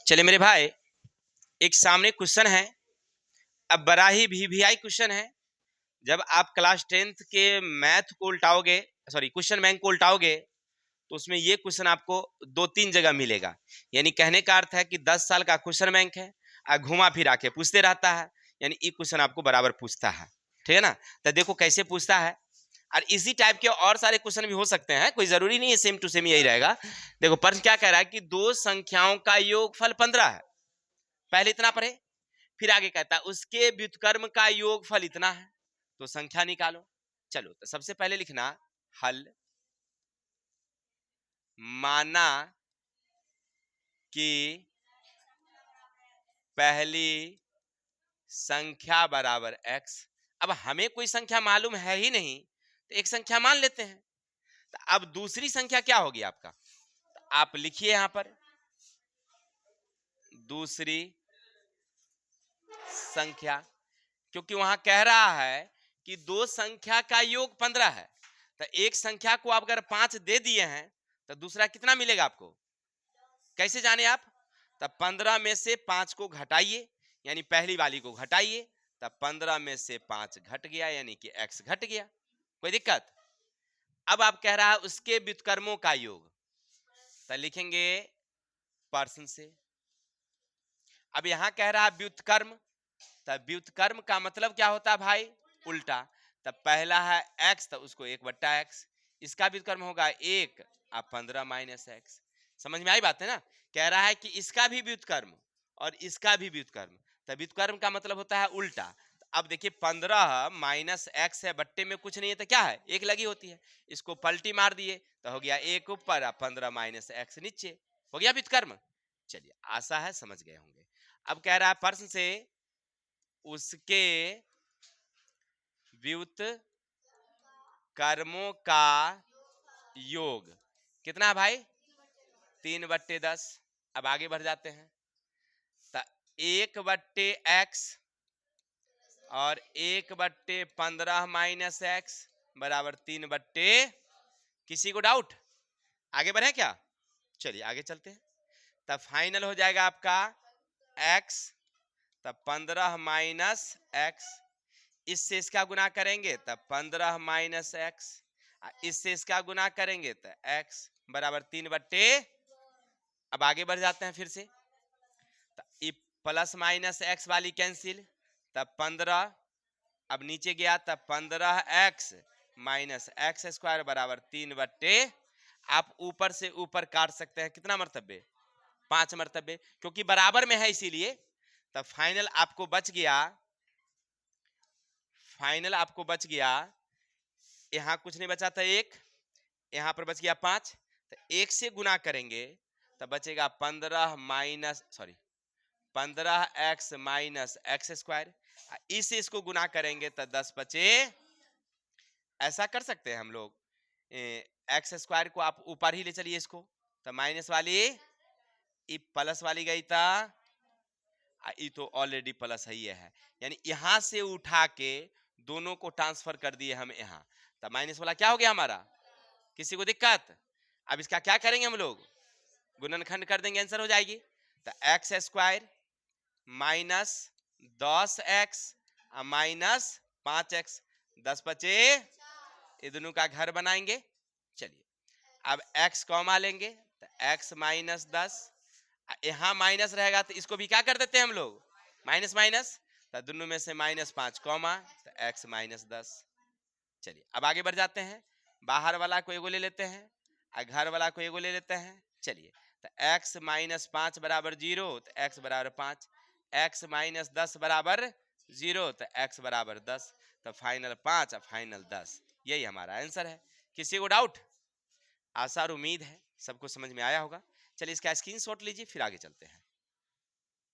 चलिए मेरे भाई, एक सामने क्वेश्चन है। अब बड़ा ही वीवीआई क्वेश्चन है। जब आप क्लास 10th के मैथ को उल्टाओगे, सॉरी क्वेश्चन बैंक को उल्टाओगे, तो उसमें ये क्वेश्चन आपको 2-3 जगह मिलेगा। यानी कहने का अर्थ है कि 10 साल का क्वेश्चन बैंक है, घुमा फिरा के पूछते रहता है। यानी ये क्वेश्चन आपको बराबर पूछता है, ठीक है ना। तो देखो कैसे पूछता है। और इसी टाइप के और सारे क्वेश्चन भी हो सकते हैं, कोई जरूरी नहीं है सेम टू सेम यही रहेगा। देखो प्रश्न क्या कह रहा है कि दो संख्याओं का योगफल 15 है। पहले इतना पढ़े, फिर आगे कहता है उसके व्युत्क्रम का योगफल इतना है, तो संख्या निकालो। चलो तो सबसे पहले लिखना हल। माना कि पहली संख्या बराबर x। अब हमें कोई संख्या मालूम है ही नहीं, तो एक संख्या मान लेते हैं। तो अब दूसरी संख्या क्या होगी आपका, तो आप लिखिए यहां पर दूसरी संख्या, क्योंकि वहां कह रहा है कि दो संख्या का योग 15 है। तो एक संख्या को आप अगर 5 दे दिए हैं, तो दूसरा कितना मिलेगा आपको, कैसे जाने आप। तब 15 में से 5 को घटाइए, यानी पहली वाली को घटाइए, तब 15 में से 5 घट गया, यानी कि x घट गया। कोई दिक्कत। अब आप कह रहा है उसके व्युत्क्रमों का योग, तो लिखेंगे प्रश्न से। अब यहां कह रहा है व्युत्क्रम, तब व्युत्क्रम का मतलब क्या होता है भाई, उल्टा। तब पहला है x, तो उसको 1/x, इसका व्युत्क्रम होगा 1 और 15 माइनस x। समझ में आई बात है ना। कह रहा है कि इसका भी व्युत्क्रम और इसका भी व्युत्क्रम, तब व्युत्क्रम का मतलब होता है उल्टा। अब देखिए 15 माइनस x है, बट्टे में कुछ नहीं है, तो क्या है, एक लगी होती है। इसको पलटी मार दिए तो हो गया 1 ऊपर और 15 माइनस x नीचे, हो गया व्युत्क्रम। चलिए आशा है समझ गए होंगे। अब कह रहा है प्रश्न से उसके व्युत्क्रमों का योग कितना भाई, 3/10। अब आगे बढ़ जाते हैं, तो 1/x और 1/15 माइनस x बराबर 3/, किसी को डाउट, आगे बढ़े क्या। चलिए आगे चलते हैं। तब फाइनल हो जाएगा आपका x, तब 15 माइनस x, इससे इसका गुना करेंगे तब 15 माइनस x, इससे इसका गुना करेंगे तो x बराबर 3/। अब आगे बढ़ जाते हैं फिर से, तो प्लस माइनस x वाली कैंसिल, तब 15, अब नीचे गया तब 15x माइनस एक्स स्क्वायर बराबर 3/। आप ऊपर से ऊपर काट सकते हैं, कितना मर्तबे, 5 मर्तबे, क्योंकि बराबर में है इसीलिए। तब फाइनल आपको बच गया, फाइनल आपको बच गया, यहां कुछ नहीं बचा था 1, यहां पर बच गया 5, तो 1 से गुना करेंगे तब बचेगा 15x माइनस एक्स स्क्वायर, इससे इसको गुना करेंगे तो 10 बचे। ऐसा कर सकते हैं हम लोग, एक्स स्क्वायर को आप ऊपर ही ले चलिए इसको, तो माइनस वाली प्लस वाली गई था, ये तो ऑलरेडी प्लस ही है, यानी यहां से उठा के दोनों को ट्रांसफर कर दिए हम यहाँ, तो माइनस वाला क्या हो गया हमारा, किसी को दिक्कत। अब इसका क्या करेंगे हम लोग, गुणनखंड कर देंगे, आंसर हो जाएगी। तो x square minus 10x minus 5x, 10 बचे, ये दोनों का घर बनाएंगे। चलिए अब x कॉमा लेंगे, तो x माइनस 10, यहां माइनस रहेगा तो इसको भी क्या कर देते हैं हम लोग, माइनस माइनस, तो दोनों में से -5 कॉमा, तो x माइनस 10। चलिए अब आगे बढ़ जाते हैं, बाहर वाला को एगो ले लेते हैं और घर वाला को एगो ले लेते हैं। चलिए तो x माइनस 5 बराबर 0, तो x बराबर 5, x माइनस 10 बराबर 0, तो x बराबर 10, तो फाइनल 5 और फाइनल 10, यही हमारा आंसर है। किसी को डाउट, आशा और उम्मीद है सबको समझ में आया होगा। चलिए इसका स्क्रीनशॉट लीजिए, फिर आगे चलते हैं।